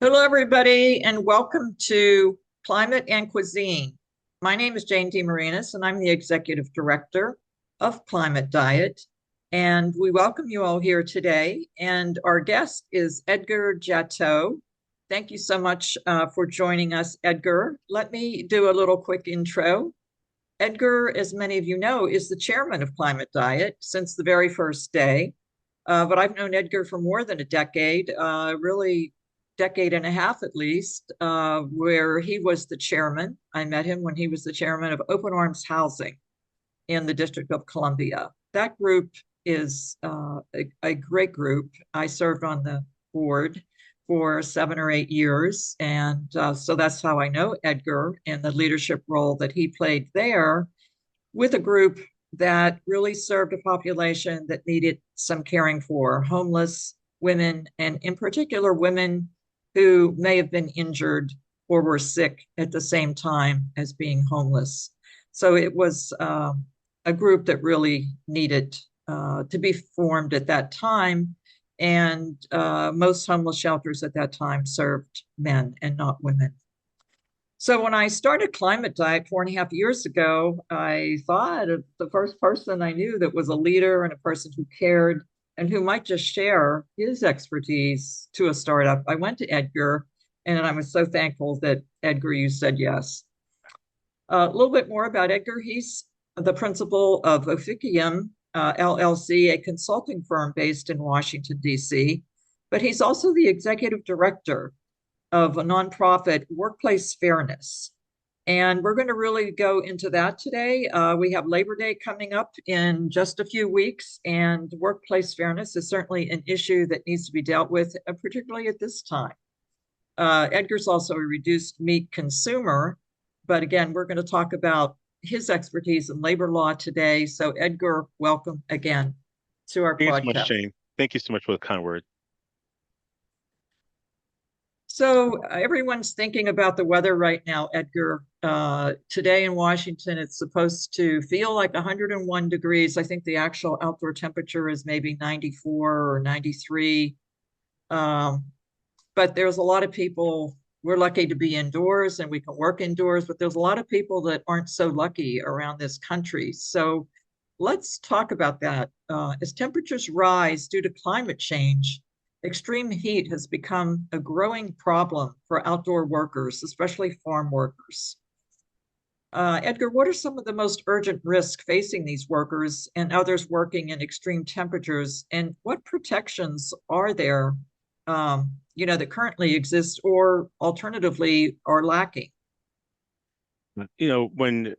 Hello, everybody, and welcome to Climate and Cuisine. My name is Jane DeMarinis, and I'm the Executive Director of Climate Diet. And we welcome you all here today. And our guest is Edgar Ndjatou. Thank you so much for joining us, Edgar. Let me do a little quick intro. Edgar, as many of you know, is the chairman of Climate Diet since the very first day. But I've known Edgar for more than a decade, really decade and a half at least, where he was the chairman. I met him when he was the chairman of Open Arms Housing in the District of Columbia. That group is a great group. I served on the board for 7 or 8 years. And so that's how I know Edgar and the leadership role that he played there with a group that really served a population that needed some caring for, homeless women, and in particular, women who may have been injured or were sick at the same time as being homeless. So it was a group that really needed to be formed at that time. And most homeless shelters at that time served men and not women. So when I started Climate Diet 4.5 years ago, I thought of the first person I knew that was a leader and a person who cared and who might just share his expertise to a startup. I went to Edgar, and I was so thankful that Edgar, you said yes. A little bit more about Edgar. He's the principal of Officium LLC, a consulting firm based in Washington, D.C., but he's also the executive director of a nonprofit, Workplace Fairness. And we're going to really go into that today. We have Labor Day coming up in just a few weeks, and workplace fairness is certainly an issue that needs to be dealt with, particularly at this time. Edgar's also a reduced meat consumer, but again, we're going to talk about his expertise in labor law today. So Edgar, welcome again to our Thank you so much, podcast. Jane. Thank you so much for the kind word. So everyone's thinking about the weather right now, Edgar. Today in Washington, it's supposed to feel like 101 degrees. I think the actual outdoor temperature is maybe 94 or 93. But there's a lot of people, we're lucky to be indoors and we can work indoors, but there's a lot of people that aren't so lucky around this country. So let's talk about that. As temperatures rise due to climate change, extreme heat has become a growing problem for outdoor workers, especially farm workers. Edgar, what are some of the most urgent risks facing these workers and others working in extreme temperatures? And what protections are there, that currently exist or alternatively are lacking? You know, when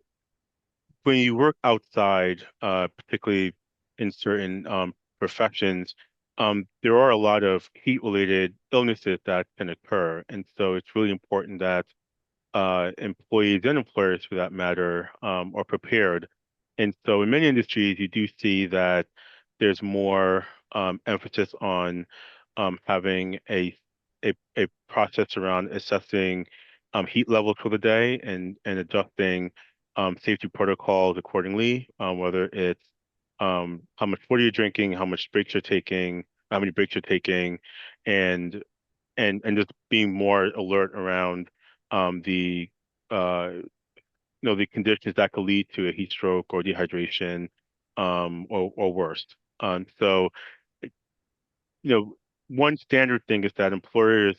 you work outside, particularly in certain professions, there are a lot of heat-related illnesses that can occur, and so it's really important that employees and employers, for that matter, are prepared. And so, in many industries, you do see that there's more emphasis on having a process around assessing heat levels for the day and adjusting safety protocols accordingly, whether it's how much water you're drinking, how much breaks you're taking, how many breaks you're taking, and and just being more alert around the the conditions that could lead to a heat stroke or dehydration, or worse. So one standard thing is that employers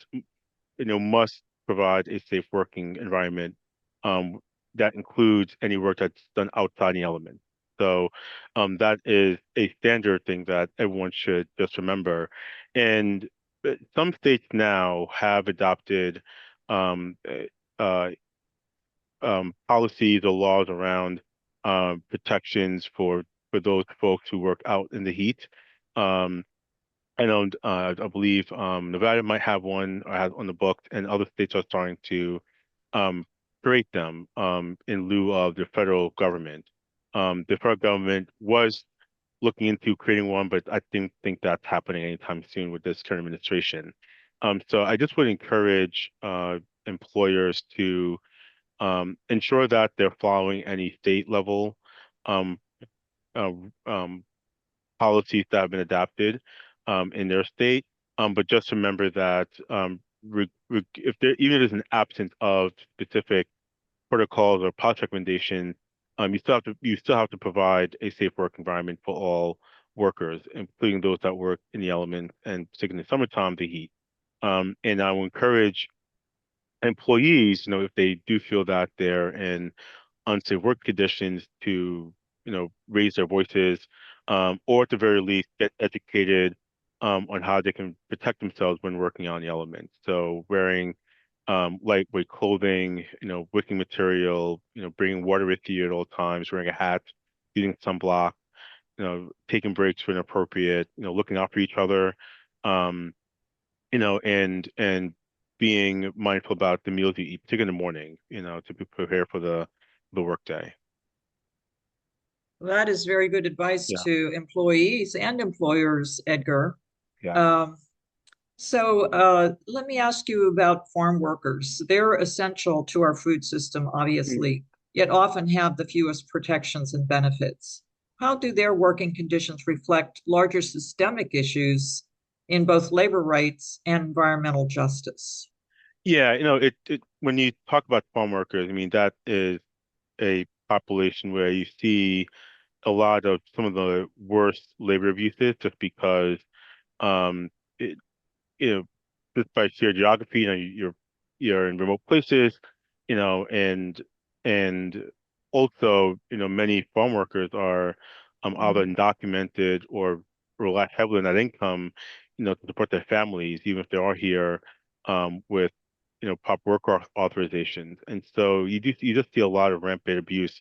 must provide a safe working environment, um, that includes any work that's done outside the element. So that is a standard thing that everyone should just remember. And some states now have adopted um, uh, policies or laws around protections for those folks who work out in the heat. Um, I know, I believe Nevada might have one or has on the books, and other states are starting to um, create them in lieu of the federal government. The federal government was looking into creating one, but I didn't think that's happening anytime soon with this current administration. So I just would encourage employers to ensure that they're following any state level um, uh, um, policies that have been adopted in their state. But just remember that if there even if there's an absence of specific protocols or policy recommendations, you still have to provide a safe work environment for all workers, including those that work in the elements and particularly in the summertime, the heat. And I will encourage employees, if they do feel that they're in unsafe work conditions, to raise their voices, or at the very least get educated on how they can protect themselves when working on the elements. So wearing lightweight clothing, wicking material, bringing water with you at all times, wearing a hat, using sunblock, taking breaks when appropriate, looking out for each other, um, and being mindful about the meals you eat, particularly in the morning, to be prepared for the workday. That is very good advice Yeah, to employees and employers, Edgar. yeah. Um, Let me ask you about farm workers. They're essential to our food system, Mm. obviously, yet often have the fewest protections and benefits. How do their working conditions reflect larger systemic issues in both labor rights and environmental justice? Yeah, it when you talk about farm workers, I mean, that is a population where you see a lot of some of the worst labor abuses, just because um it, you know, just by sheer geography, you're in remote places, and also, many farm workers are either undocumented or rely heavily on that income, to support their families, even if they are here with proper authorizations. And so you just see a lot of rampant abuse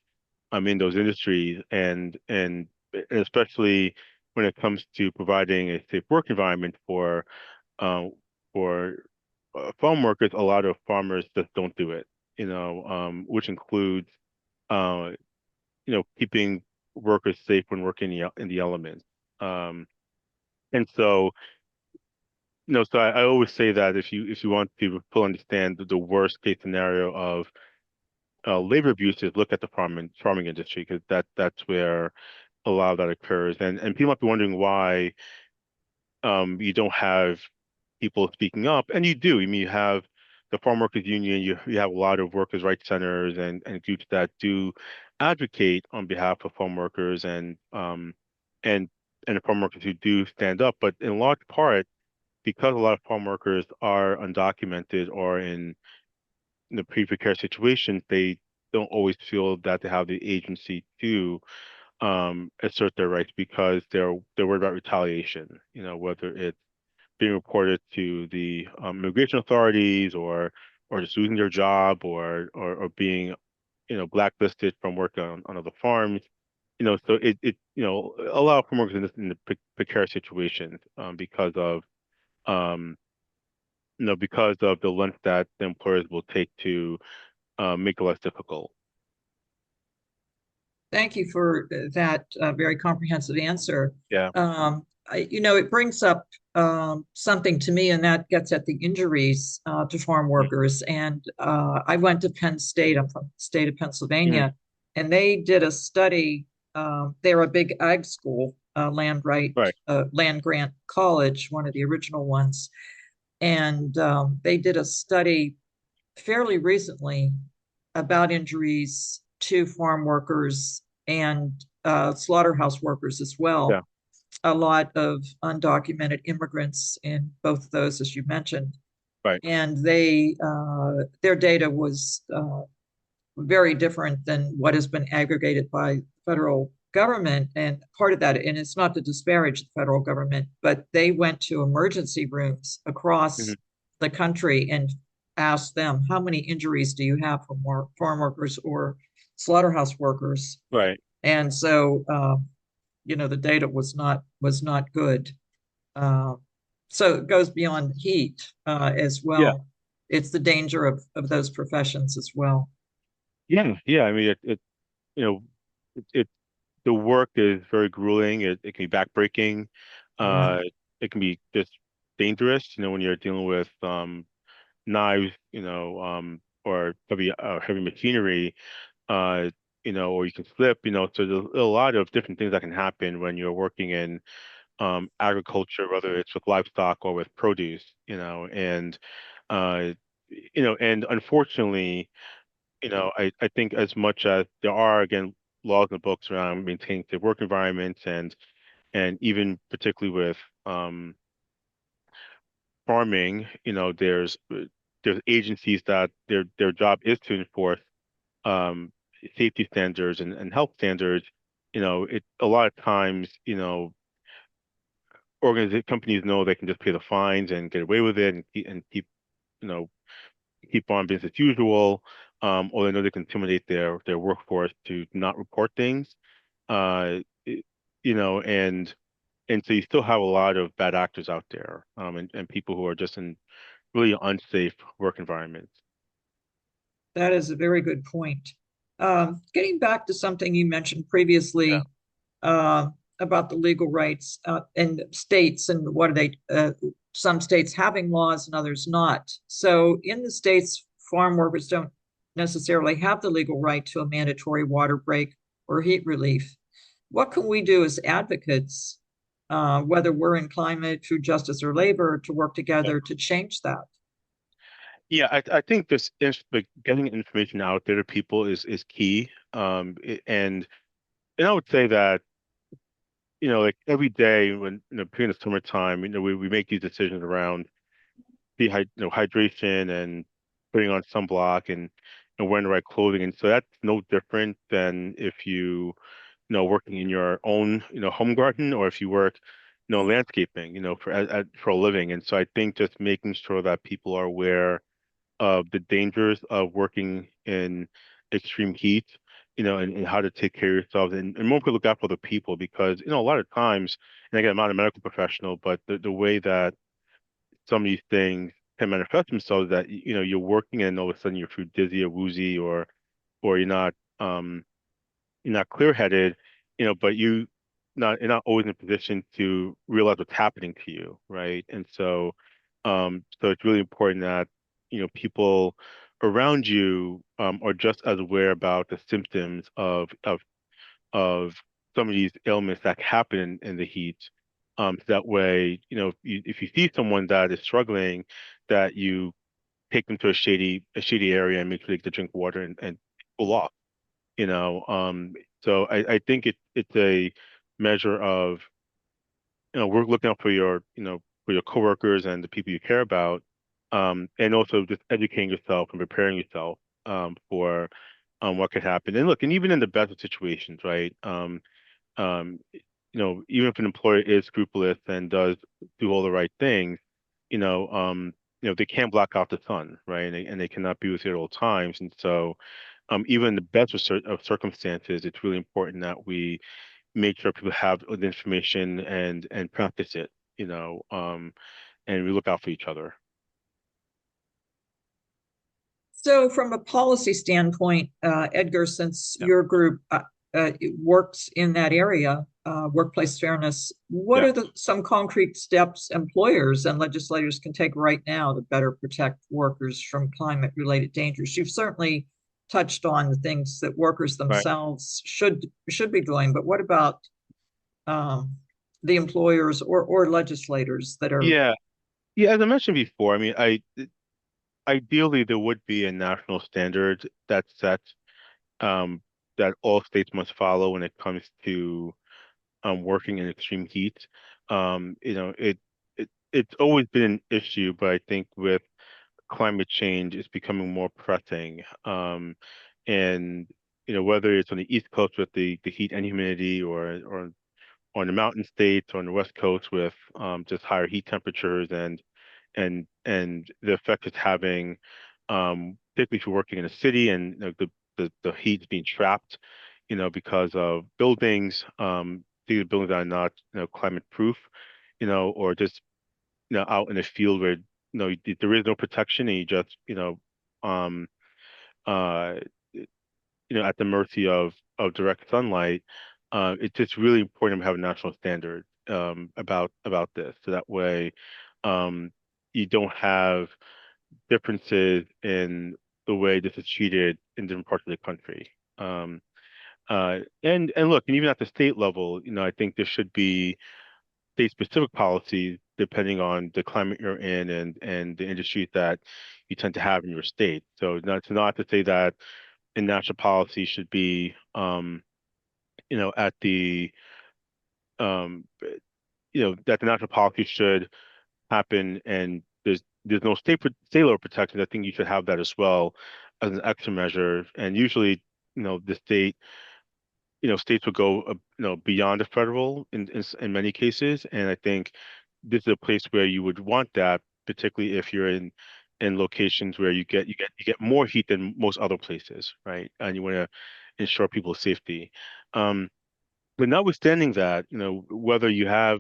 in those industries, and especially when it comes to providing a safe work environment uh, for farm workers. A lot of farmers just don't do it, which includes, uh, keeping workers safe when working in the elements. Um, and so, I always say that if you want to fully understand the worst case scenario of labor abuses, look at the farming industry, because that's where a lot of that occurs. And people might be wondering why you don't have people speaking up, and you do. I mean, you have the Farm Workers Union, you have a lot of workers' rights centers and groups that do advocate on behalf of farm workers, and and the farm workers who do stand up. But in large part, because a lot of farm workers are undocumented or in the pretty precarious situations, they don't always feel that they have the agency to assert their rights, because they're worried about retaliation, whether it's being reported to the immigration authorities, or just losing their job, or being blacklisted from working on other farms. So a lot of farm workers in the precarious situations, um, because of the length that the employers will take to make it less difficult. Thank you for that very comprehensive answer. Yeah. It brings up something to me, and that gets at the injuries to farm Mm. workers. And I went to Penn State. I'm from the state of Mhm. Pennsylvania, and they did a study. They're a big ag school, Right. land grant college, one of the original ones. And they did a study fairly recently about injuries to farm workers and slaughterhouse workers as well. Yeah. A lot of undocumented immigrants in both of those, as you mentioned, Right. and their data was very different than what has been aggregated by the federal government. And part of that, and it's not to disparage the federal government, but they went to emergency rooms across Mhm. the country and asked them, how many injuries do you have from farm workers or slaughterhouse workers? Right. And so, the data was not good. Uh, so it goes beyond heat as Yeah. well. It's the danger of those professions as well. Yeah. Yeah. I mean, you know, it the work is very grueling. It can be backbreaking. Yeah. Uh, it can be just dangerous, when you're dealing with knives, or heavy machinery, uh, or you can slip, so there's a lot of different things that can happen when you're working in agriculture, whether it's with livestock or with produce, and and unfortunately, I think as much as there are, again, laws in the books around maintaining safe work environments and even particularly with farming, there's agencies that their job is to enforce um, safety standards and health standards. It a lot of times, companies know they can just pay the fines and get away with it and you know, keep on business as usual, or they know they can intimidate their workforce to not report things. Uh, it- and so you still have a lot of bad actors out there, and people who are just in really unsafe work environments. That is a very good point. Getting back to something you mentioned Yeah. previously uh, about the legal rights in states and what are they, some states having laws and others not. So in the states, farm workers don't necessarily have the legal right to a mandatory water break or heat relief. What can we do as advocates, whether we're in climate, food justice, or labor, to work together to change that? Yeah, I think like getting information out there to people is key. And I would say that, like every day when, during the summertime, we make these decisions around hydration and putting on sunblock and wearing the right clothing. And so that's no different than if working in your own, home garden, or if you work, landscaping, for a living. And so I think just making sure that people are aware of the dangers of working in extreme heat, and how to take care of yourselves and more to look out for the people because, a lot of times, and again, I'm not a medical professional, but the way that some of these things can manifest themselves that, you're working and all of a sudden you feel dizzy or woozy or you're not clear-headed, but you're not always in a position to realize what's happening to you, right? And so it's really important that, people around you are just as aware about the symptoms of some of these ailments that happen in the heat. So that way, if you see someone that is struggling, that you take them to a shady area and make sure they get to drink water and cool off you know so I think it's a measure of we're looking out for your coworkers and the people you care about, and also just educating yourself and preparing yourself for what could happen. And look, and even in the best of situations, right? Even if an employer is scrupulous and does do all the right things, they can't block out the sun, right? And they cannot be with you at all times. And so even in the best of circumstances, it's really important that we make sure people have the information and practice it, and we look out for each other. So, from a policy standpoint, Edgar, since Yeah, your group works in that area, workplace fairness, what yeah, are some concrete steps employers and legislators can take right now to better protect workers from climate-related dangers? You've certainly touched on the things that workers right. themselves should be doing, but what about um, the employers or legislators that are? Yeah, yeah. As I mentioned before, I mean, ideally there would be a national standard that's set um, that all states must follow when it comes to working in extreme heat. It's always been an issue, but I think with climate change is becoming more pressing. And whether it's on the East Coast with the heat and humidity, or on the mountain states, or on the West Coast with just higher heat temperatures and the effect it's having, particularly if you're working in a city and the heat's being trapped, because of buildings, these buildings that are not climate proof, or just out in the field where there is no protection and you just um uh at the mercy of direct sunlight. It's just really important to have a national standard about this, so that way you don't have differences in the way this is treated in different parts of the country. And look, and even at the state level, I think there should be state-specific policies depending on the climate you're in and the industries that you tend to have in your state. So not to say that a national policy should be at the that the national policy should happen and there's no state law protection. I think you should have that as well as an extra measure. And usually, the states will go beyond the federal in many cases. And I think this is a place where you would want that, particularly if you're in locations where you get more heat than most other places, right? And you want to ensure people's safety. Um, but notwithstanding that, whether you have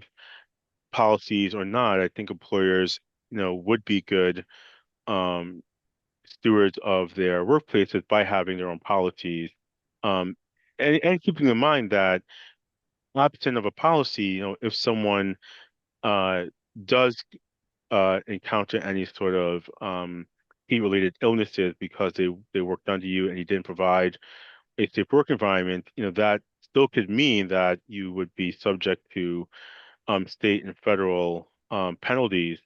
policies or not, I think employers, would be good um, stewards of their workplaces by having their own policies. Um, and keeping in mind that absent of a policy, if someone uh, does encounter any sort of heat-related illnesses because they worked under you and you didn't provide a safe work environment, that still could mean that you would be subject to state and federal penalties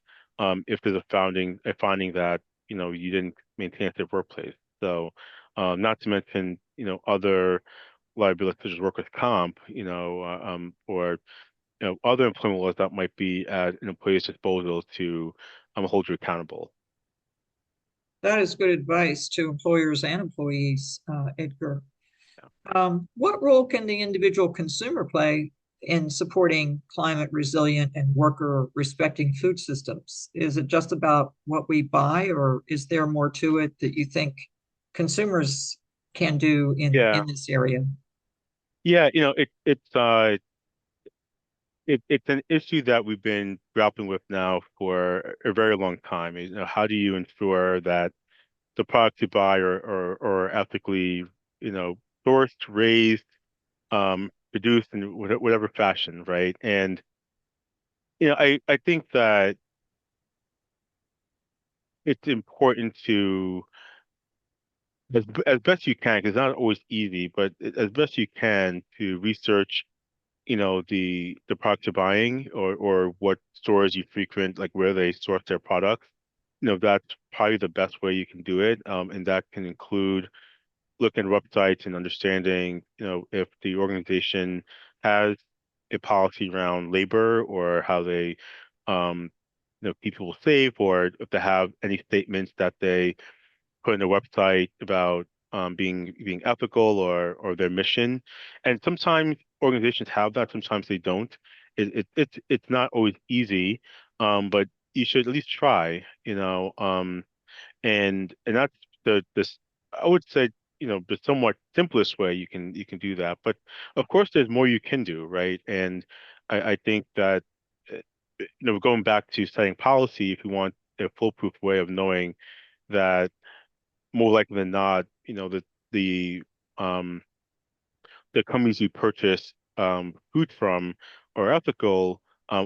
if there's a finding that you didn't maintain a safe workplace. So, not to mention other liabilities such as workers' comp, or other employment laws that might be at an employee's disposal to hold you accountable. That is good advice to employers and employees, Edgar. What role can the individual consumer play in supporting climate resilient and worker respecting food systems? Is it just about what we buy, or is there more to it that you think consumers can do Yeah, in this area? yeah, it's an issue that we've been grappling with now for a very long time. How do you ensure that the products you buy are ethically, sourced, raised, produced in whatever fashion, right? And I think that it's important to as best you can, because it's not always easy, but as best you can to research, the products you're buying or what stores you frequent, like where they source their products. That's probably the best way you can do it. And that can include looking at websites and understanding, if the organization has a policy around labor or how they, um, keep people safe, or if they have any statements that they put on their website about being ethical or their mission. And sometimes organizations have that, sometimes they don't. It's not always easy, but you should at least try, and that's this I would say the somewhat simplest way you can do that. But of course, there's more you can do, right? And I think that uh, going back to setting policy, if you want a foolproof way of knowing that more likely than not, the um the companies you purchase food from are ethical,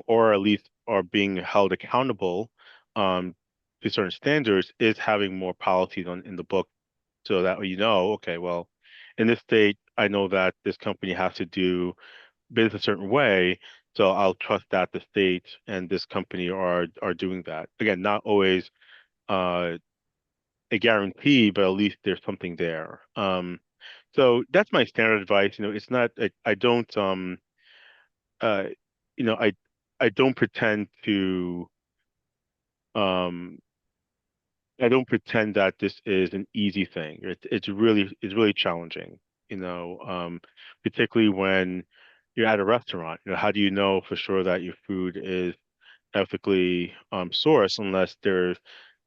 or at least are being held accountable um, to certain standards, is having more policies in the book, so that way okay, well, in this state, I know that this company has to do business a certain way, so I'll trust that the state and this company are doing that. Again, not always uh, a guarantee, but at least there's something there. So that's my standard advice. It's not I don't uh you know I don't pretend to um I don't pretend that this is an easy thing. It's really challenging, particularly when you're at a restaurant. How do you know for sure that your food is ethically sourced unless there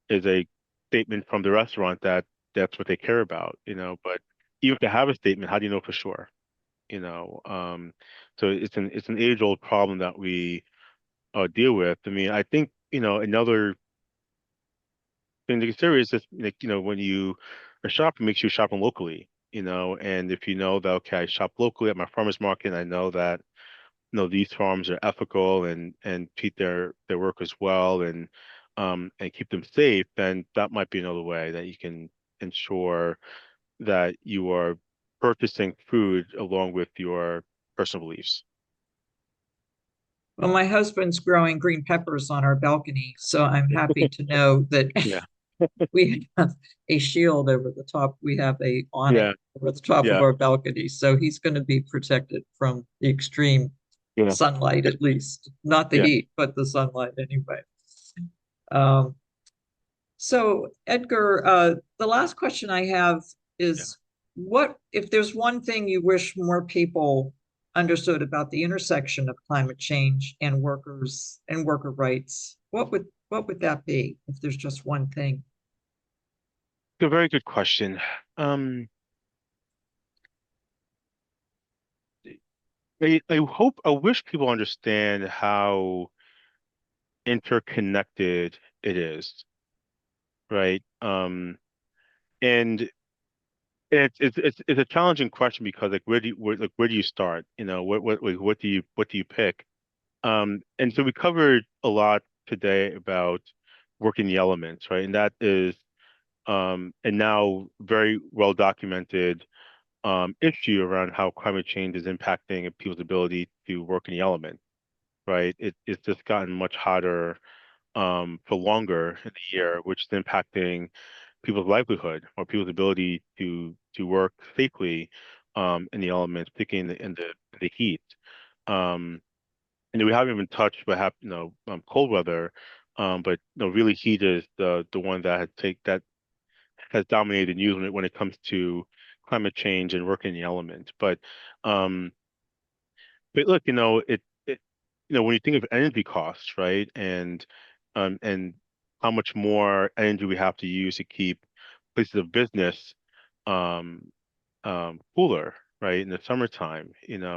is a statement from the restaurant that that's what they care about, but even if they have a statement, how do you know for sure? you know um so it's an age-old problem that we deal with. I mean, I think another thing to consider is just like, when you are shopping, make sure you're shopping locally, and if you know that, okay, I shop locally at my farmers market and I know that these farms are ethical and treat their workers well and keep them safe, then that might be another way that you can ensure that you are purchasing food along with your personal beliefs. Well, my husband's growing green peppers on our balcony, so I'm happy to know that Yeah, we have a shield over the top. We have a awning yeah, over the top of yeah, our balcony, so he's going to be protected from the extreme yeah, sunlight, at least. Not the yeah, heat, but the sunlight anyway. Um, so, Edgar, the last question I have yeah. is what if there's one thing you wish more people understood about the intersection of climate change and workers and worker rights, what would that be if there's just one thing? A very good question. Um, I wish people understand how interconnected it is, right? And it's a challenging question because like where do you start? You know, what do you pick? And so we covered a lot today about working the elements, right? And that is and now very well documented issue around how climate change is impacting people's ability to work in the elements, right? It's just gotten much hotter for longer in the year, which is impacting people's livelihood or people's ability to work safely in the elements, particularly in the heat. Um, and we haven't even touched what happened, cold weather, but really heat is the one that has dominated the news when it comes to climate change and working in the element. Um, but look, when you think of energy costs, right, and how much more energy we have to use to keep places of business um, cooler, right, in the summertime,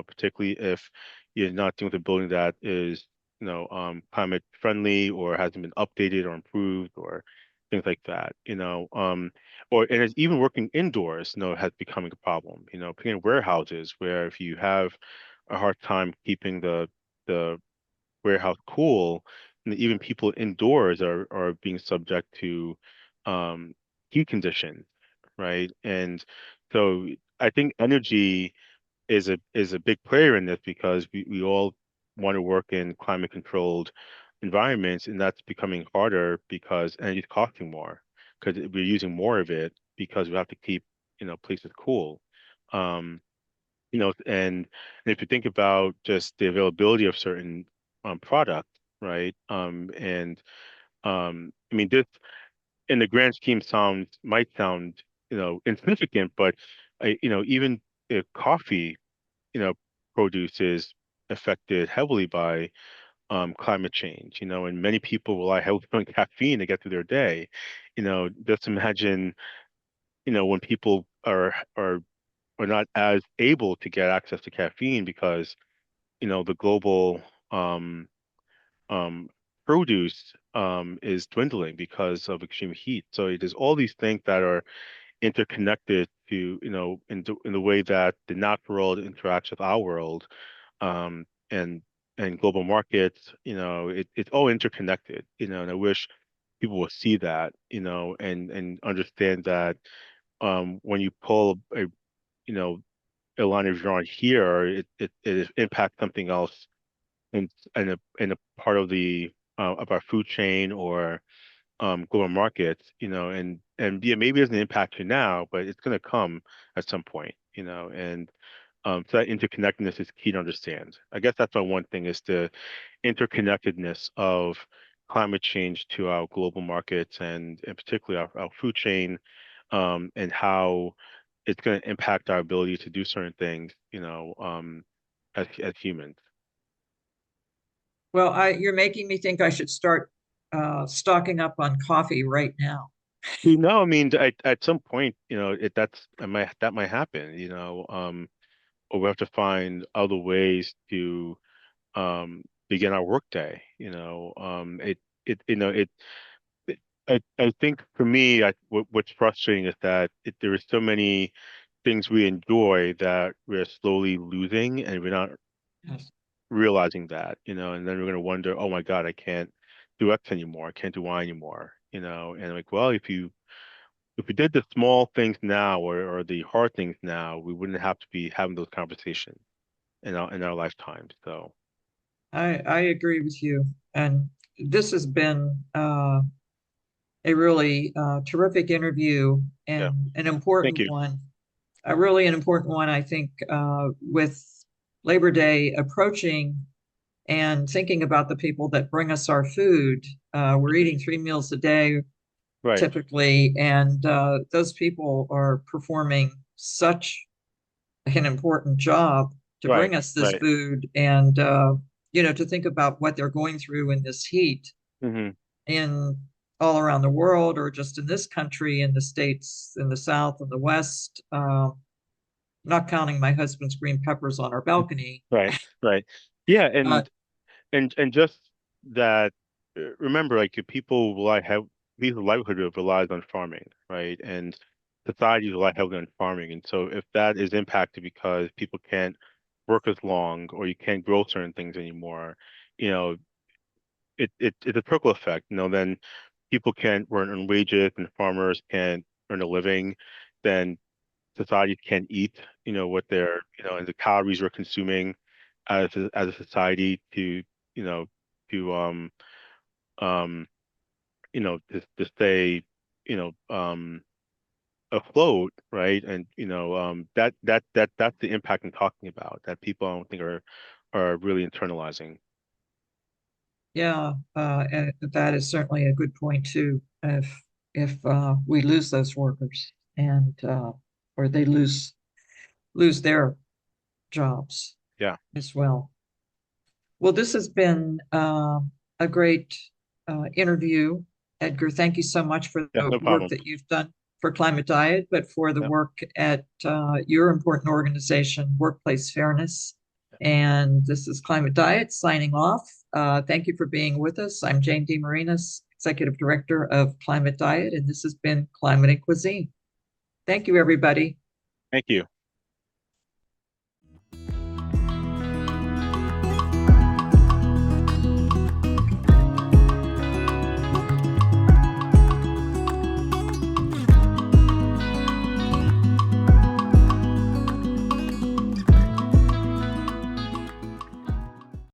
particularly if you're not dealing with a building that is, climate friendly or hasn't been updated or improved or things like that, and it's even working indoors, has becoming a problem, particularly in warehouses where if you have a hard time keeping the warehouse cool, and even people indoors are being subject to um, heat conditions, right? And so I think energy is a big player in this because we all want to work in climate controlled environments, and that's becoming harder because energy is costing more because we're using more of it because we have to keep places cool. Um, and if you think about just the availability of certain products, right? I mean, this in the grand scheme might sound, insignificant, but even if coffee, you know, produce is affected heavily by climate change, and many people rely heavily on caffeine to get through their day. Just imagine, when people are not as able to get access to caffeine because the global um, um, produce is dwindling because of extreme heat. So there's all these things that are interconnected to, in the way that the natural world interacts with our world, um, and and global markets. It's all interconnected. And I wish people will see that, and understand that when you pull you know, a line of drawing here, it impacts something else in a part of our food chain or global markets, and yeah, maybe it doesn't impact you now, but it's going to come at some point, and so that interconnectedness is key to understand. I guess that's my one thing is the interconnectedness of climate change to our global markets and particularly our food chain, and how it's going to impact our ability to do certain things, as humans. Well, you're making me think I should start stocking up on coffee right now. I mean, at some point, that might happen, or we have to find other ways to begin our workday. It I think for me, what's frustrating is that there are so many things we enjoy that we're slowly losing, and we're not Yes. realizing that, and then we're going to wonder, oh my God, I can't do X anymore, I can't do Y anymore, and like, well, if we did the small things now or the hard things now, we wouldn't have to be having those conversations in our lifetime. So I agree with you. And this has been a really terrific interview Yeah, and an thank important you. one. A really an important one, I think, with Labor Day approaching and thinking about the people that bring us our food. We're eating 3 meals a day Right, typically, and those people are performing such an important job to right, bring us this right. food and to think about what they're going through in this heat Hmm. in all around the world or just in this country, in the states, in the South and the West, not counting my husband's green peppers on our balcony. Right, right. Yeah, uh, and just that. Remember, like people rely have people's livelihood relies on farming, right? And society rely heavily on farming, and so if that is impacted because people can't work as long or you can't grow certain things anymore, you know, it's a trickle effect. Then people can't earn wages and farmers can't earn a living, then society can't eat, what they're, and the calories we're consuming as a society to, you know, to um, to stay, you know, um afloat, right? And that's the impact I'm talking about that people I don't think are really internalizing. yeah, and that is certainly a good point too. If we lose those workers and or they lose their jobs Yeah, as well. Well, this has been a great interview. Edgar, thank you so much for yeah, the no work problem. that you've done for Climate Diet, but for the Yeah, work at your important organization, Workplace Fairness. And this is Climate Diet signing off. Thank you for being with us. I'm Jane DeMarinis, Executive Director of Climate Diet, and this has been Climate and Cuisine. Thank you, everybody. thank you.